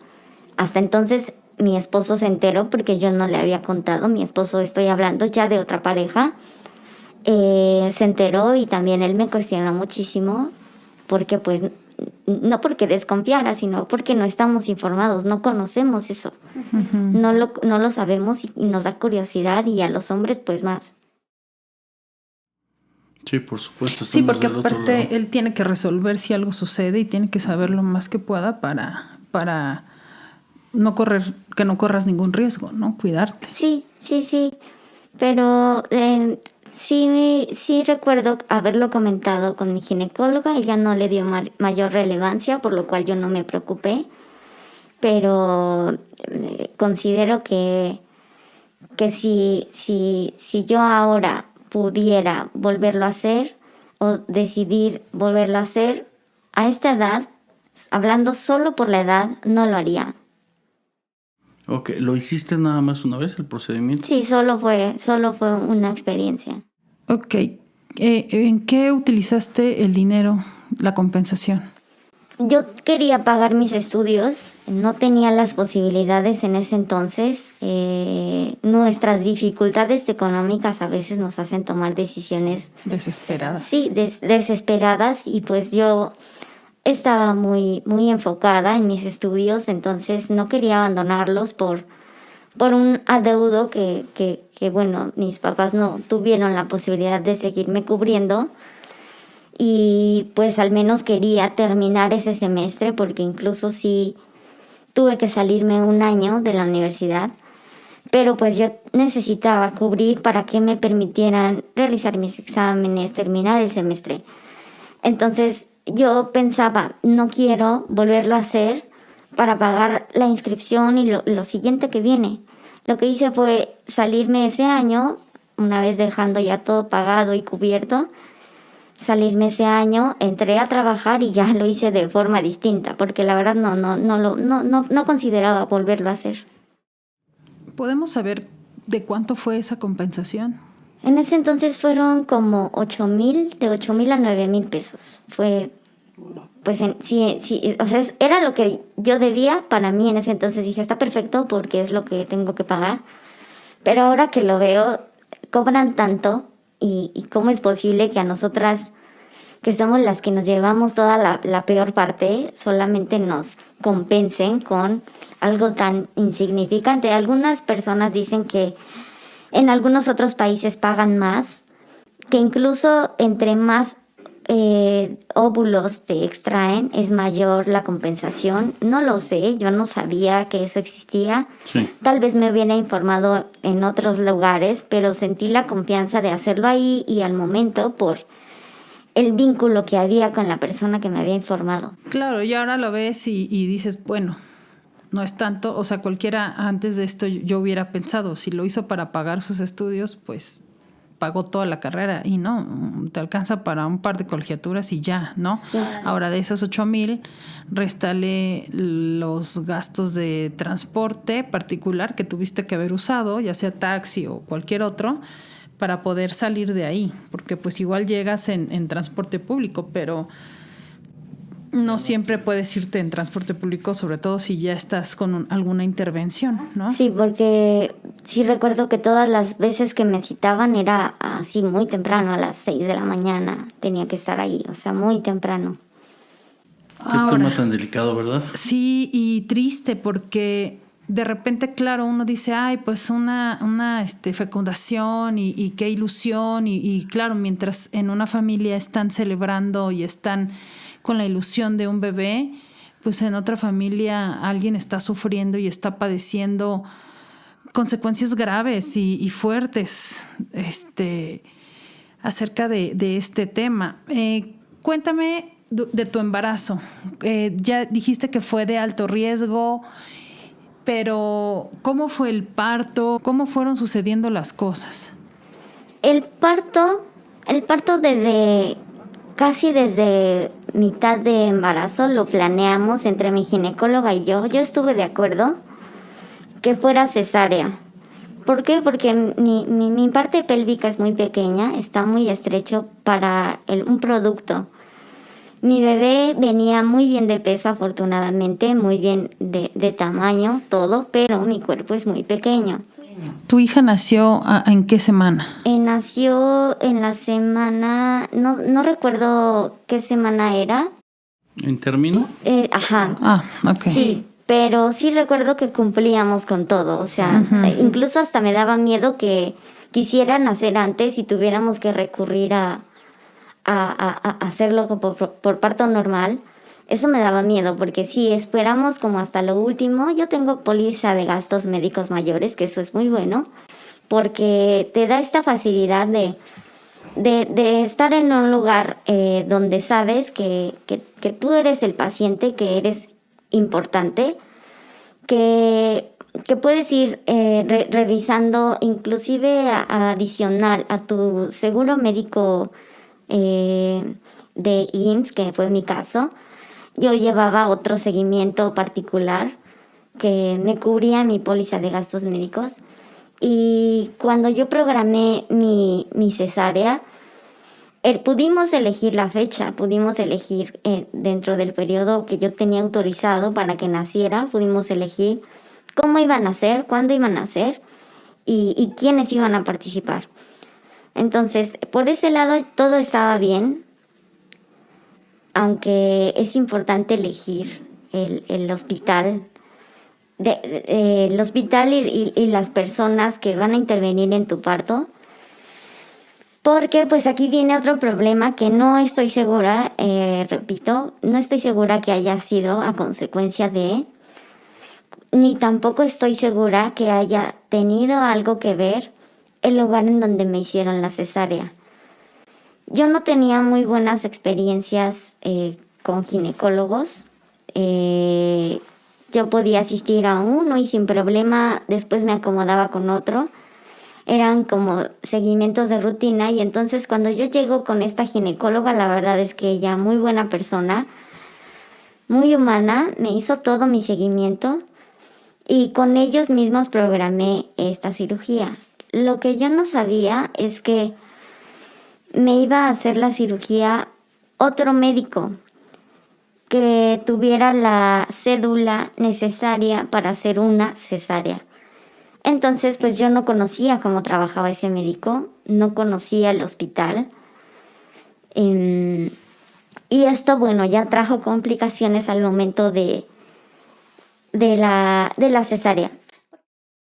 Hasta entonces mi esposo se enteró porque yo no le había contado. Mi esposo, estoy hablando ya de otra pareja, se enteró y también él me cuestionó muchísimo porque pues no porque desconfiara, sino porque no estamos informados, no conocemos eso. No lo sabemos y nos da curiosidad y a los hombres pues más. Sí, por supuesto. Sí, estamos porque del otro aparte lado. él tiene que resolver si algo sucede y tiene que saber lo más que pueda para que no corras ningún riesgo, ¿no? Cuidarte. Sí. Pero sí recuerdo haberlo comentado con mi ginecóloga. Ella no le dio mayor relevancia, por lo cual yo no me preocupé. Pero considero que si yo ahora pudiera volverlo a hacer o decidir volverlo a hacer, a esta edad, hablando solo por la edad, no lo haría. Ok, ¿lo hiciste nada más una vez el procedimiento? Sí, solo fue una experiencia. Ok. ¿En qué utilizaste el dinero, la compensación? Yo quería pagar mis estudios, no tenía las posibilidades en ese entonces. Nuestras dificultades económicas a veces nos hacen tomar decisiones, Desesperadas. sí, desesperadas, y pues yo estaba muy enfocada en mis estudios, entonces no quería abandonarlos por un adeudo que bueno, mis papás no tuvieron la posibilidad de seguirme cubriendo. Y pues al menos quería terminar ese semestre porque incluso sí tuve que salirme un año de la universidad, pero pues yo necesitaba cubrir para que me permitieran realizar mis exámenes, terminar el semestre. Entonces yo pensaba, no quiero volverlo a hacer para pagar la inscripción y lo siguiente que viene. Lo que hice fue salirme ese año, una vez dejando ya todo pagado y cubierto. Salirme ese año, entré a trabajar y ya lo hice de forma distinta, porque la verdad no consideraba volverlo a hacer. ¿Podemos saber de cuánto fue esa compensación? En ese entonces fueron como 8,000, de 8,000 a 9,000 pesos. Fue, pues, sí, o sea, era lo que yo debía para mí en ese entonces. Dije, está perfecto porque es lo que tengo que pagar. Pero ahora que lo veo, cobran tanto y cómo es posible que a nosotras, que somos las que nos llevamos toda la peor parte, solamente nos compensen con algo tan insignificante. Algunas personas dicen que en algunos otros países pagan más, que incluso entre más óvulos te extraen es mayor la compensación. No lo sé, yo no sabía que eso existía. Sí. Tal vez me hubiera informado en otros lugares, pero sentí la confianza de hacerlo ahí y al momento por el vínculo que había con la persona que me había informado. Claro, y ahora lo ves y dices, bueno, no es tanto, o sea, cualquiera antes de esto yo hubiera pensado, si lo hizo para pagar sus estudios, pues pagó toda la carrera y no, te alcanza para un par de colegiaturas y ya, ¿no? Sí. Ahora de esos 8,000, réstale los gastos de transporte particular que tuviste que haber usado, ya sea taxi o cualquier otro, para poder salir de ahí, porque pues igual llegas en transporte público, pero no siempre puedes irte en transporte público, sobre todo si ya estás con alguna intervención, ¿no? Sí, porque sí recuerdo que todas las veces que me citaban era así muy temprano, a las 6 de la mañana tenía que estar ahí, o sea, muy temprano. Qué tema tan delicado, ¿verdad? Sí, y triste porque de repente, claro, uno dice, ay, pues una fecundación y qué ilusión y claro, mientras en una familia están celebrando y están con la ilusión de un bebé, pues en otra familia alguien está sufriendo y está padeciendo consecuencias graves y fuertes acerca de este tema. Cuéntame de tu embarazo. Ya dijiste que fue de alto riesgo, pero ¿cómo fue el parto? ¿Cómo fueron sucediendo las cosas? El parto casi desde mitad de embarazo lo planeamos entre mi ginecóloga y yo. Yo estuve de acuerdo que fuera cesárea. ¿Por qué? Porque mi parte pélvica es muy pequeña, está muy estrecho para un producto. Mi bebé venía muy bien de peso, afortunadamente, muy bien de tamaño, todo, pero mi cuerpo es muy pequeño. ¿Tu hija nació en qué semana? Nació en la semana, no recuerdo qué semana era. ¿En término? Ajá. Ah, ok. Sí, pero sí recuerdo que cumplíamos con todo. O sea, incluso hasta me daba miedo que quisiera nacer antes y tuviéramos que recurrir a hacerlo por parto normal. Eso me daba miedo porque si esperamos como hasta lo último, yo tengo póliza de gastos médicos mayores, que eso es muy bueno, porque te da esta facilidad de estar en un lugar donde sabes que tú eres el paciente, que eres importante, que puedes ir revisando inclusive adicional a tu seguro médico de IMSS, que fue mi caso. Yo llevaba otro seguimiento particular que me cubría mi póliza de gastos médicos. Y cuando yo programé mi cesárea, pudimos elegir la fecha, pudimos elegir dentro del periodo que yo tenía autorizado para que naciera, pudimos elegir cómo iban a ser, cuándo iban a ser y quiénes iban a participar. Entonces, por ese lado todo estaba bien, aunque es importante elegir el hospital. El hospital y las personas que van a intervenir en tu parto, porque pues aquí viene otro problema que no estoy segura, repito, no estoy segura que haya sido a consecuencia ni tampoco estoy segura que haya tenido algo que ver el lugar en donde me hicieron la cesárea. Yo no tenía muy buenas experiencias con ginecólogos. Yo podía asistir a uno y sin problema después me acomodaba con otro. Eran como seguimientos de rutina y entonces cuando yo llego con esta ginecóloga, la verdad es que ella, muy buena persona, muy humana, me hizo todo mi seguimiento y con ellos mismos programé esta cirugía. Lo que yo no sabía es que me iba a hacer la cirugía otro médico que tuviera la cédula necesaria para hacer una cesárea. Entonces, pues yo no conocía cómo trabajaba ese médico, no conocía el hospital. Y esto, bueno, ya trajo complicaciones al momento de la cesárea.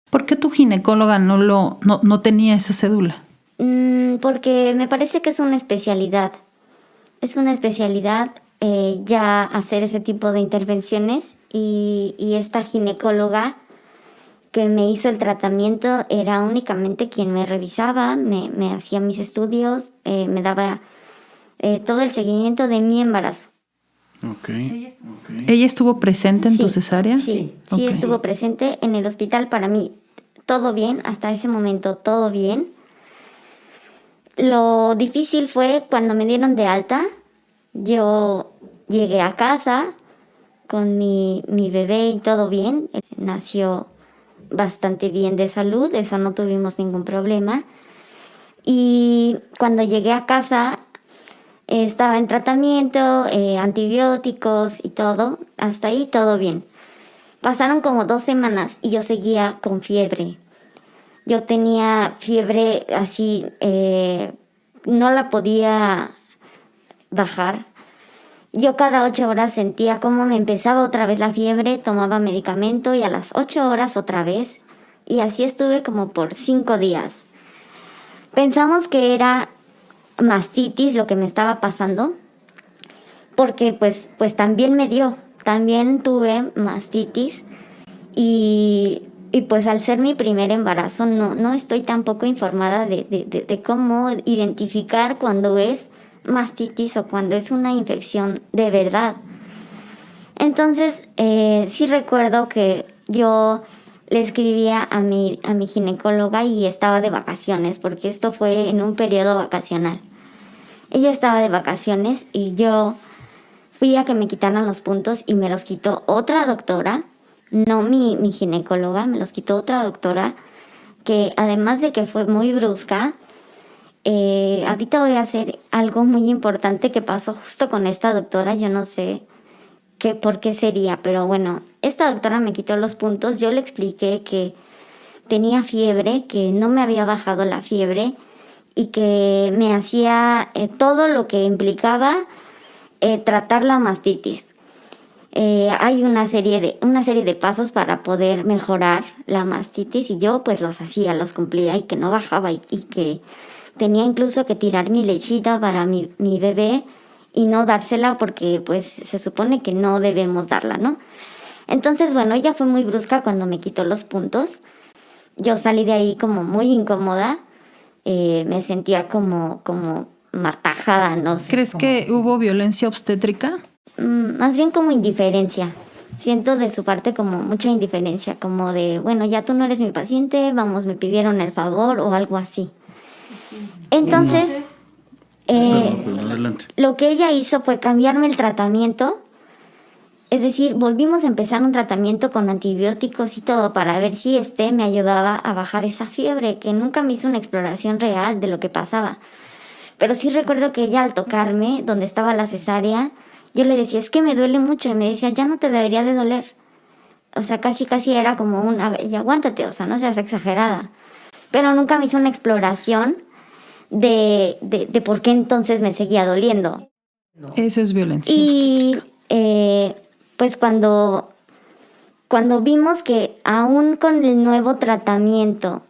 ¿Por qué tu ginecóloga no tenía esa cédula? Porque me parece que es una especialidad. Es una especialidad ya hacer ese tipo de intervenciones y esta ginecóloga que me hizo el tratamiento era únicamente quien me revisaba, me hacía mis estudios, me daba todo el seguimiento de mi embarazo. Ok. ¿Ella estuvo presente en tu cesárea? Sí, Ok. estuvo presente en el hospital. Para mí, todo bien, hasta ese momento todo bien. Lo difícil fue cuando me dieron de alta. Yo llegué a casa con mi bebé y todo bien. Nació bastante bien de salud, eso no tuvimos ningún problema. Y cuando llegué a casa estaba en tratamiento, antibióticos y todo. Hasta ahí todo bien. Pasaron como 2 semanas y yo seguía con fiebre. Yo tenía fiebre así, no la podía bajar. Yo cada 8 horas sentía como me empezaba otra vez la fiebre, tomaba medicamento y a las 8 horas otra vez. Y así estuve como por 5 días. Pensamos que era mastitis lo que me estaba pasando, porque pues también me dio, también tuve mastitis y pues al ser mi primer embarazo no estoy tampoco informada de cómo identificar cuando es mastitis o cuando es una infección de verdad. Entonces sí recuerdo que yo le escribía a mi ginecóloga y estaba de vacaciones, porque esto fue en un periodo vacacional. Ella estaba de vacaciones y yo fui a que me quitaran los puntos y me los quitó otra doctora, no mi ginecóloga, me los quitó otra doctora que además de que fue muy brusca, ahorita voy a hacer algo muy importante que pasó justo con esta doctora, yo no sé por qué sería, pero bueno, esta doctora me quitó los puntos, yo le expliqué que tenía fiebre, que no me había bajado la fiebre y que me hacía todo lo que implicaba tratar la mastitis. Hay una serie de pasos para poder mejorar la mastitis y yo pues los hacía, los cumplía y que no bajaba y que tenía incluso que tirar mi lechita para mi bebé y no dársela porque pues se supone que no debemos darla, ¿no? Entonces, bueno, ella fue muy brusca cuando me quitó los puntos. Yo salí de ahí como muy incómoda, me sentía como martajada, no sé. ¿Crees que hubo violencia obstétrica? Más bien como indiferencia. Siento de su parte como mucha indiferencia, como de, bueno, ya tú no eres mi paciente, vamos, me pidieron el favor o algo así. Entonces, Perdón, adelante. lo que ella hizo fue cambiarme el tratamiento. Es decir, volvimos a empezar un tratamiento con antibióticos y todo para ver si me ayudaba a bajar esa fiebre, que nunca me hizo una exploración real de lo que pasaba. Pero sí recuerdo que ella al tocarme, donde estaba la cesárea, yo le decía, es que me duele mucho. Y me decía, ya no te debería de doler. O sea, casi era como ya aguántate, o sea, no seas exagerada. Pero nunca me hizo una exploración de por qué entonces me seguía doliendo. Eso es violencia Y obstétrica. pues cuando vimos que aún con el nuevo tratamiento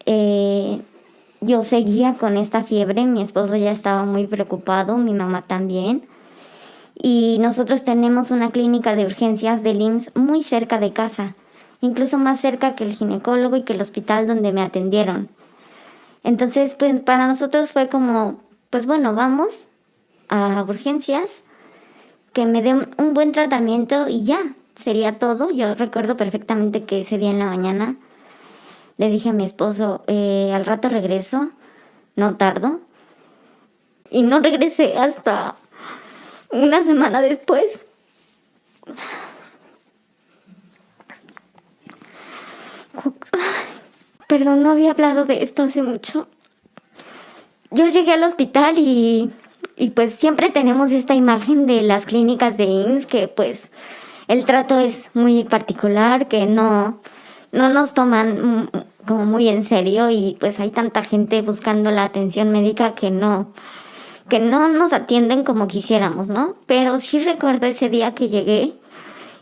yo seguía con esta fiebre, mi esposo ya estaba muy preocupado, mi mamá también. Y nosotros tenemos una clínica de urgencias del IMSS muy cerca de casa, incluso más cerca que el ginecólogo y que el hospital donde me atendieron. Entonces, pues para nosotros fue como, pues bueno, vamos a urgencias, que me den un buen tratamiento y ya, sería todo. Yo recuerdo perfectamente que ese día en la mañana le dije a mi esposo, al rato regreso, no tardo. Y no regresé hasta una semana después. Perdón, no había hablado de esto hace mucho. Yo llegué al hospital y pues siempre tenemos esta imagen de las clínicas de IMSS, que pues el trato es muy particular, que no nos toman como muy en serio, y pues hay tanta gente buscando la atención médica que no nos atienden como quisiéramos, ¿no? Pero sí recuerdo ese día que llegué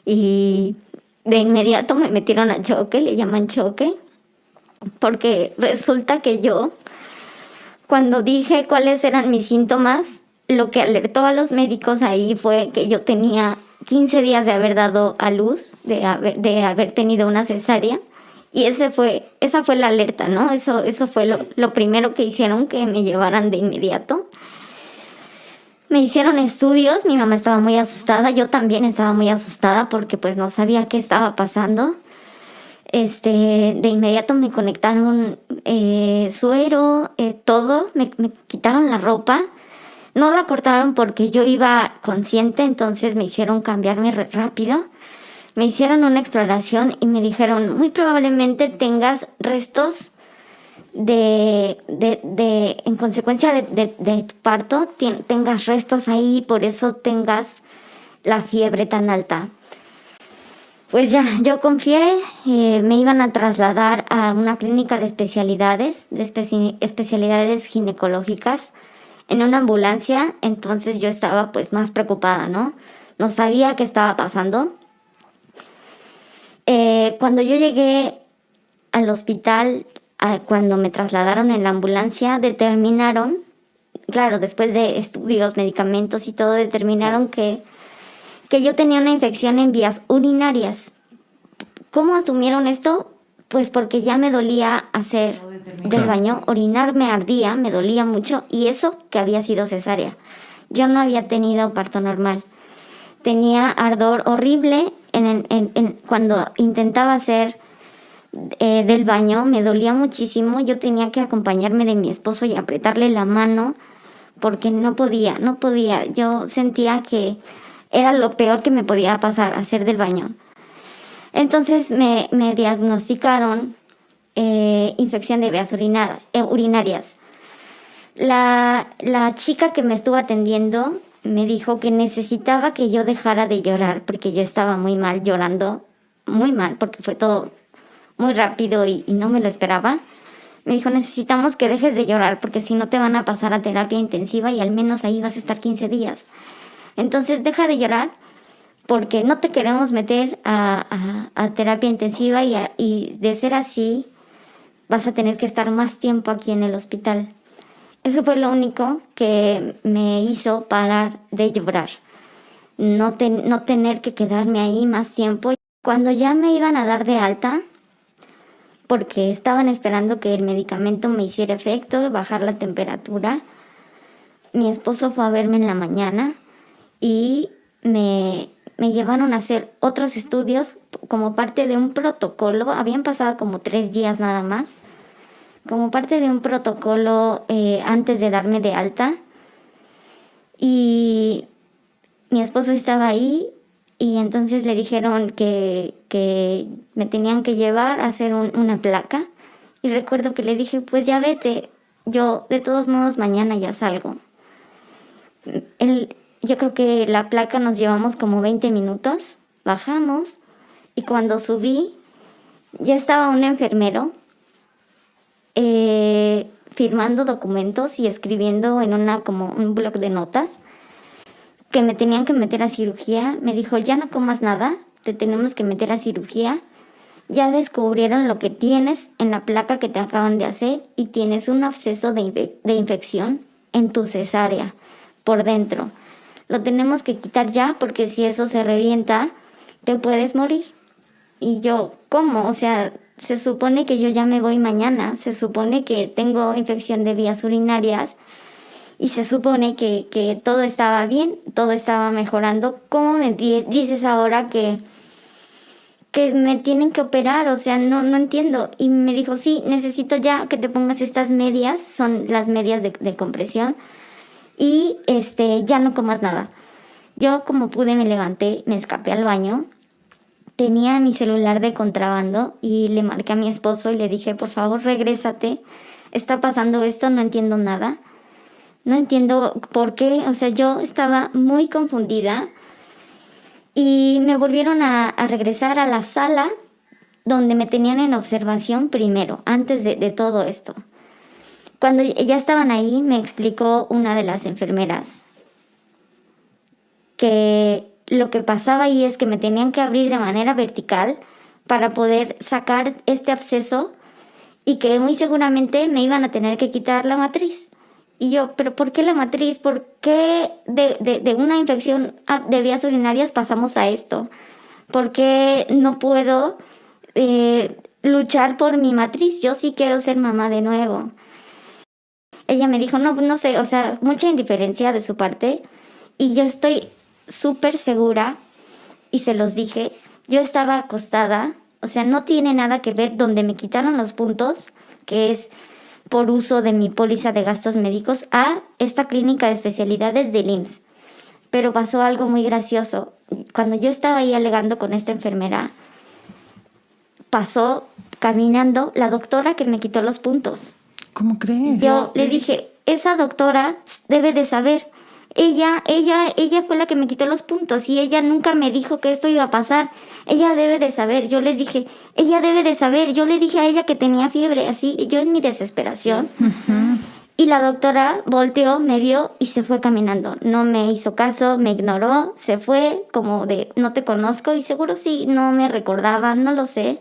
y de inmediato me metieron a choque, le llaman choque, porque resulta que yo, cuando dije cuáles eran mis síntomas, lo que alertó a los médicos ahí fue que yo tenía 15 días de haber dado a luz, de haber tenido una cesárea, y esa fue la alerta, ¿no? Eso fue lo primero que hicieron, que me llevaran de inmediato. Me hicieron estudios, mi mamá estaba muy asustada, yo también estaba muy asustada porque pues no sabía qué estaba pasando. De inmediato me conectaron suero, todo, me quitaron la ropa. No la cortaron porque yo iba consciente, entonces me hicieron cambiarme rápido. Me hicieron una exploración y me dijeron, muy probablemente tengas restos en consecuencia de tu parto, tengas restos ahí, por eso tengas la fiebre tan alta. Pues ya, yo confié, me iban a trasladar a una clínica de especialidades, especialidades ginecológicas, en una ambulancia. Entonces yo estaba pues más preocupada, ¿no? No sabía qué estaba pasando. Cuando yo llegué al hospital, cuando me trasladaron en la ambulancia, determinaron, claro, después de estudios, medicamentos y todo, determinaron que yo tenía una infección en vías urinarias. ¿Cómo asumieron esto? Pues porque ya me dolía hacer del baño, orinar me ardía, me dolía mucho, y eso que había sido cesárea. Yo no había tenido parto normal. Tenía ardor horrible cuando intentaba hacer del baño, me dolía muchísimo. Yo tenía que acompañarme de mi esposo y apretarle la mano porque no podía. Yo sentía que era lo peor que me podía pasar, hacer del baño. Entonces me diagnosticaron infección de vías urinarias. La chica que me estuvo atendiendo me dijo que necesitaba que yo dejara de llorar porque yo estaba muy mal, llorando muy mal, porque fue todo muy rápido y no me lo esperaba. Me dijo, necesitamos que dejes de llorar porque si no te van a pasar a terapia intensiva y al menos ahí vas a estar 15 días. Entonces deja de llorar porque no te queremos meter a terapia intensiva, y de ser así vas a tener que estar más tiempo aquí en el hospital. Eso fue lo único que me hizo parar de llorar. No tener que quedarme ahí más tiempo. Cuando ya me iban a dar de alta, porque estaban esperando que el medicamento me hiciera efecto, bajar la temperatura, mi esposo fue a verme en la mañana y me llevaron a hacer otros estudios como parte de un protocolo. Habían pasado como 3 días nada más, como parte de un protocolo antes de darme de alta. Y mi esposo estaba ahí y entonces le dijeron que me tenían que llevar a hacer una placa. Y recuerdo que le dije, pues ya vete, yo de todos modos mañana ya salgo. Yo creo que la placa nos llevamos como 20 minutos, bajamos, y cuando subí ya estaba un enfermero firmando documentos y escribiendo en como un bloc de notas que me tenían que meter a cirugía. Me dijo, ya no comas nada, te tenemos que meter a cirugía. Ya descubrieron lo que tienes en la placa que te acaban de hacer y tienes un absceso de infección en tu cesárea por dentro. Lo tenemos que quitar ya porque si eso se revienta, te puedes morir. Y yo, ¿cómo? O sea, se supone que yo ya me voy mañana, se supone que tengo infección de vías urinarias y se supone que todo estaba bien, todo estaba mejorando. ¿Cómo me dices ahora que me tienen que operar? O sea, no entiendo. Y me dijo, sí, necesito ya que te pongas estas medias, son las medias de compresión, y ya no comas nada. Yo como pude me levanté, me escapé al baño tenía mi celular de contrabando y le marqué a mi esposo y le dije, por favor, regrésate. Está pasando esto, no entiendo nada. No entiendo por qué. O sea, yo estaba muy confundida y me volvieron a regresar a la sala donde me tenían en observación primero, antes de todo esto. Cuando ya estaban ahí, me explicó una de las enfermeras que lo que pasaba ahí es que me tenían que abrir de manera vertical para poder sacar este absceso y que muy seguramente me iban a tener que quitar la matriz. Y yo, ¿pero por qué la matriz? ¿Por qué de una infección de vías urinarias pasamos a esto? ¿Por qué no puedo luchar por mi matriz? Yo sí quiero ser mamá de nuevo. Ella me dijo, no sé, o sea, mucha indiferencia de su parte. Y yo estoy súper segura, y se los dije, yo estaba acostada, o sea, no tiene nada que ver donde me quitaron los puntos, que es por uso de mi póliza de gastos médicos, a esta clínica de especialidades del IMSS. Pero pasó algo muy gracioso. Cuando yo estaba ahí alegando con esta enfermera, pasó caminando la doctora que me quitó los puntos. ¿Cómo crees? Yo le dije, esa doctora debe de saber. Ella fue la que me quitó los puntos y ella nunca me dijo que esto iba a pasar. Ella debe de saber. Yo les dije, ella debe de saber. Yo le dije a ella que tenía fiebre, así, y yo en mi desesperación. Ujú. Y la doctora volteó, me vio y se fue caminando. No me hizo caso, me ignoró, se fue como de, no te conozco, y seguro sí, no me recordaba, no lo sé.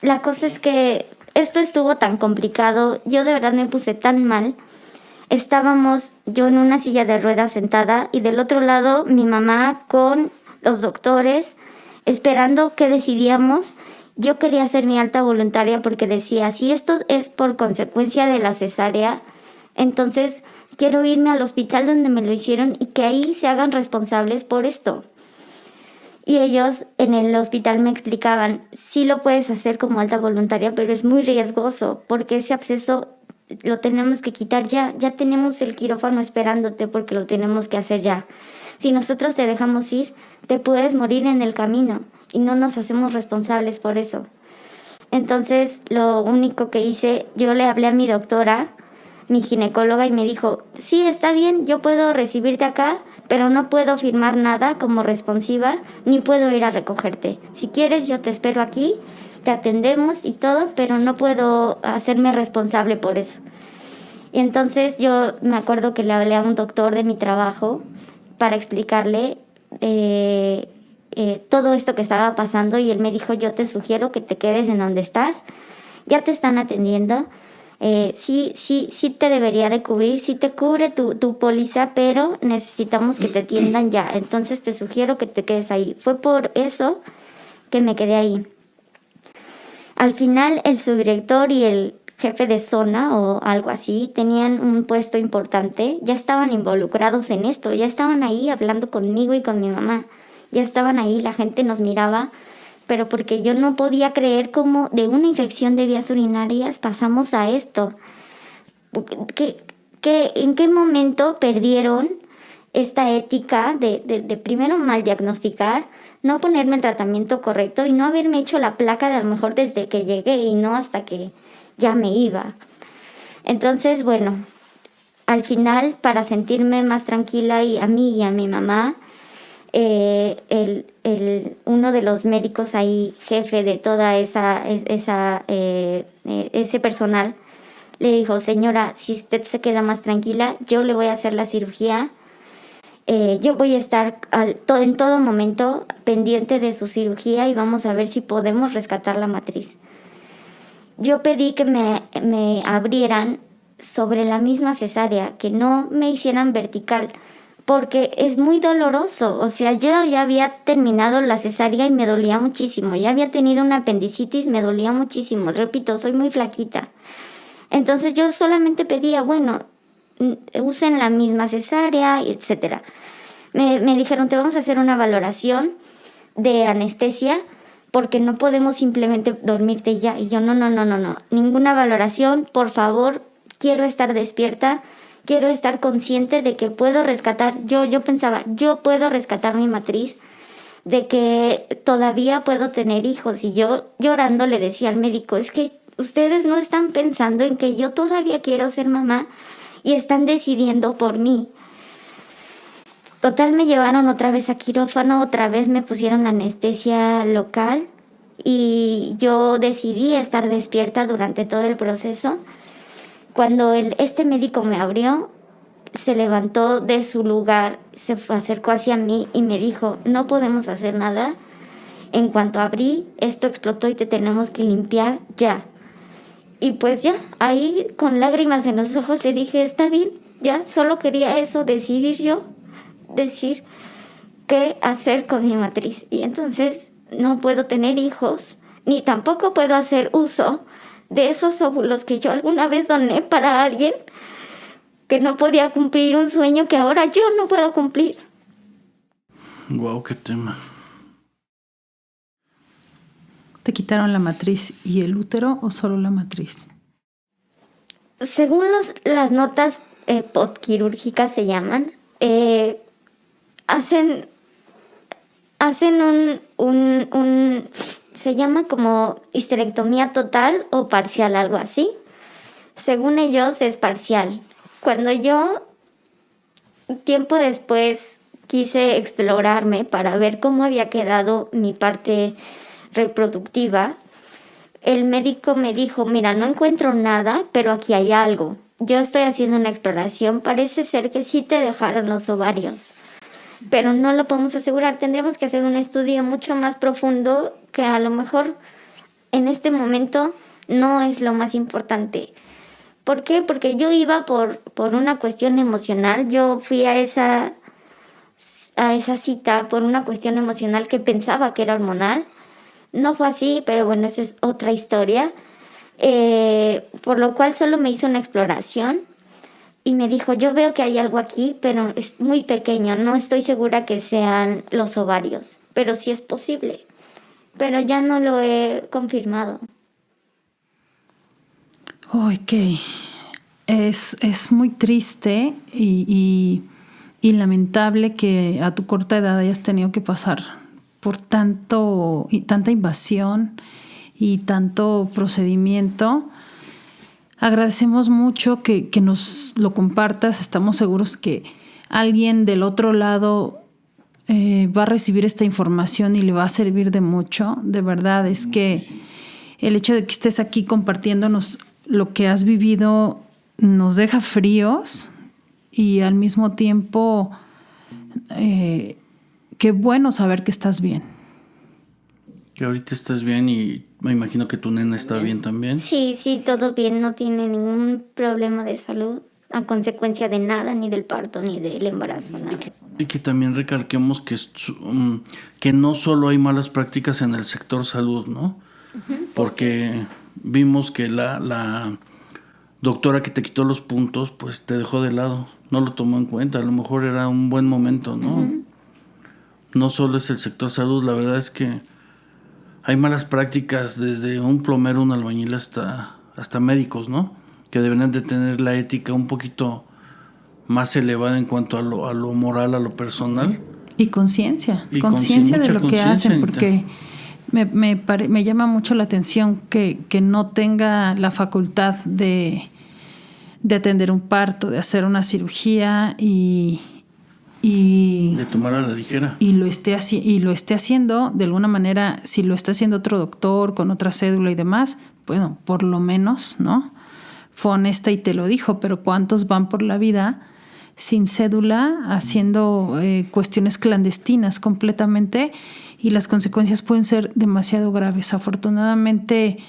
La cosa es que esto estuvo tan complicado, yo de verdad me puse tan mal. Estábamos yo en una silla de ruedas sentada y del otro lado mi mamá con los doctores esperando que decidíamos. Yo quería hacer mi alta voluntaria porque decía, si esto es por consecuencia de la cesárea, entonces quiero irme al hospital donde me lo hicieron y que ahí se hagan responsables por esto. Y ellos en el hospital me explicaban, sí lo puedes hacer como alta voluntaria, pero es muy riesgoso porque ese absceso lo tenemos que quitar ya tenemos el quirófano esperándote porque lo tenemos que hacer ya. Si nosotros te dejamos ir, te puedes morir en el camino y no nos hacemos responsables por eso. Entonces, lo único que hice, yo le hablé a mi doctora, mi ginecóloga, y me dijo, sí, está bien, yo puedo recibirte acá, pero no puedo firmar nada como responsiva, ni puedo ir a recogerte. Si quieres, yo te espero aquí, te atendemos y todo, pero no puedo hacerme responsable por eso. Y entonces yo me acuerdo que le hablé a un doctor de mi trabajo para explicarle todo esto que estaba pasando, y él me dijo, yo te sugiero que te quedes en donde estás, ya te están atendiendo, sí te debería de cubrir, sí te cubre tu póliza, pero necesitamos que te atiendan ya, entonces te sugiero que te quedes ahí. Fue por eso que me quedé ahí. Al final el subdirector y el jefe de zona o algo así tenían un puesto importante, ya estaban involucrados en esto, ya estaban ahí hablando conmigo y con mi mamá, ya estaban ahí, la gente nos miraba, pero porque yo no podía creer cómo de una infección de vías urinarias pasamos a esto. ¿En qué momento perdieron esta ética de primero mal diagnosticar, no ponerme el tratamiento correcto y no haberme hecho la placa de a lo mejor desde que llegué y no hasta que ya me iba? Entonces, bueno, al final, para sentirme más tranquila y a mí y a mi mamá, uno de los médicos ahí, jefe de toda ese personal, le dijo, señora, si usted se queda más tranquila, yo le voy a hacer la cirugía. Yo voy a estar en todo momento pendiente de su cirugía y vamos a ver si podemos rescatar la matriz. Yo pedí que me abrieran sobre la misma cesárea, que no me hicieran vertical, porque es muy doloroso. O sea, yo ya había terminado la cesárea y me dolía muchísimo. Ya había tenido una apendicitis, me dolía muchísimo. Repito, soy muy flaquita. Entonces yo solamente pedía, bueno, usen la misma cesárea, etc. Me dijeron, te vamos a hacer una valoración de anestesia porque no podemos simplemente dormirte ya. Y yo, no, ninguna valoración, por favor, quiero estar despierta, quiero estar consciente de que puedo rescatar. Yo pensaba, yo puedo rescatar mi matriz, de que todavía puedo tener hijos. Y yo llorando le decía al médico, es que ustedes no están pensando en que yo todavía quiero ser mamá y están decidiendo por mí. Total, me llevaron otra vez a quirófano, otra vez me pusieron la anestesia local y yo decidí estar despierta durante todo el proceso. Cuando este médico me abrió, se levantó de su lugar, se acercó hacia mí y me dijo, no podemos hacer nada. En cuanto abrí, esto explotó y te tenemos que limpiar ya. Y pues ya, ahí con lágrimas en los ojos le dije, está bien, ya, solo quería eso, decidir qué hacer con mi matriz. Y entonces no puedo tener hijos, ni tampoco puedo hacer uso de esos óvulos que yo alguna vez doné para alguien que no podía cumplir un sueño que ahora yo no puedo cumplir. Wow, qué tema. ¿Te quitaron la matriz y el útero o solo la matriz? Según las notas postquirúrgicas se llaman, hacen un se llama como histerectomía total o parcial, algo así. Según ellos es parcial. Cuando yo, tiempo después, quise explorarme para ver cómo había quedado mi parte reproductiva, el médico me dijo, mira, no encuentro nada, pero aquí hay algo. Yo estoy haciendo una exploración, parece ser que sí te dejaron los ovarios, pero no lo podemos asegurar. Tendremos que hacer un estudio mucho más profundo que a lo mejor en este momento no es lo más importante. ¿Por qué? Porque yo iba por una cuestión emocional. Yo fui a esa cita por una cuestión emocional que pensaba que era hormonal. No fue así, pero bueno, esa es otra historia. Por lo cual solo me hizo una exploración y me dijo, yo veo que hay algo aquí, pero es muy pequeño. No estoy segura que sean los ovarios, pero sí es posible. Pero ya no lo he confirmado. Ok, es muy triste y lamentable que a tu corta edad hayas tenido que pasar por tanta invasión y tanto procedimiento. Agradecemos mucho que nos lo compartas. Estamos seguros que alguien del otro lado va a recibir esta información y le va a servir de mucho. De verdad, es que el hecho de que estés aquí compartiéndonos lo que has vivido nos deja fríos y al mismo tiempo qué bueno saber que estás bien. Que ahorita estás bien y me imagino que tu nena está bien también. Sí, todo bien, no tiene ningún problema de salud a consecuencia de nada, ni del parto, ni del embarazo, nada. Y que también recalquemos que no solo hay malas prácticas en el sector salud, ¿no? Uh-huh. Porque vimos que la doctora que te quitó los puntos, pues te dejó de lado, no lo tomó en cuenta. A lo mejor era un buen momento, ¿no? Uh-huh. No solo es el sector salud, la verdad es que hay malas prácticas desde un plomero, un albañil hasta médicos, ¿no? Que deberían de tener la ética un poquito más elevada en cuanto a lo moral, a lo personal. Y conciencia de lo que hacen, porque me llama mucho la atención que no tenga la facultad de atender un parto, de hacer una cirugía y de tomar a la ligera. Y lo esté haciendo de alguna manera. Si lo está haciendo otro doctor con otra cédula y demás, bueno, por lo menos, ¿no? Fue honesta y te lo dijo, pero ¿cuántos van por la vida sin cédula haciendo cuestiones clandestinas completamente? Y las consecuencias pueden ser demasiado graves. Afortunadamente,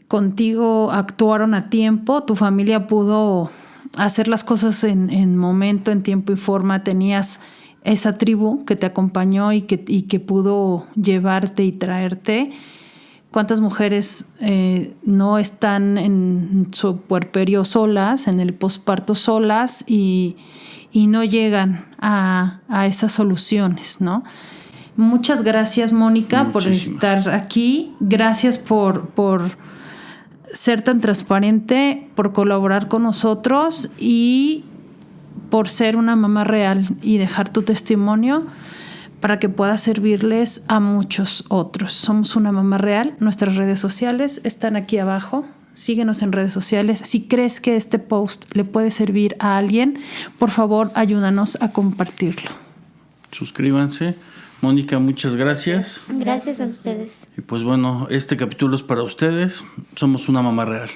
contigo actuaron a tiempo, tu familia pudo hacer las cosas en momento, en tiempo y forma. Tenías esa tribu que te acompañó y que pudo llevarte y traerte. ¿Cuántas mujeres no están en su puerperio solas, en el posparto solas y no llegan a esas soluciones, ¿no? Muchas gracias, Mónica, por estar aquí. Gracias por ser tan transparente, por colaborar con nosotros y por ser una mamá real y dejar tu testimonio, para que pueda servirles a muchos otros. Somos Una Mamá Real. Nuestras redes sociales están aquí abajo. Síguenos en redes sociales. Si crees que este post le puede servir a alguien, por favor, ayúdanos a compartirlo. Suscríbanse. Mónica, muchas gracias. Gracias a ustedes. Y pues bueno, este capítulo es para ustedes. Somos Una Mamá Real.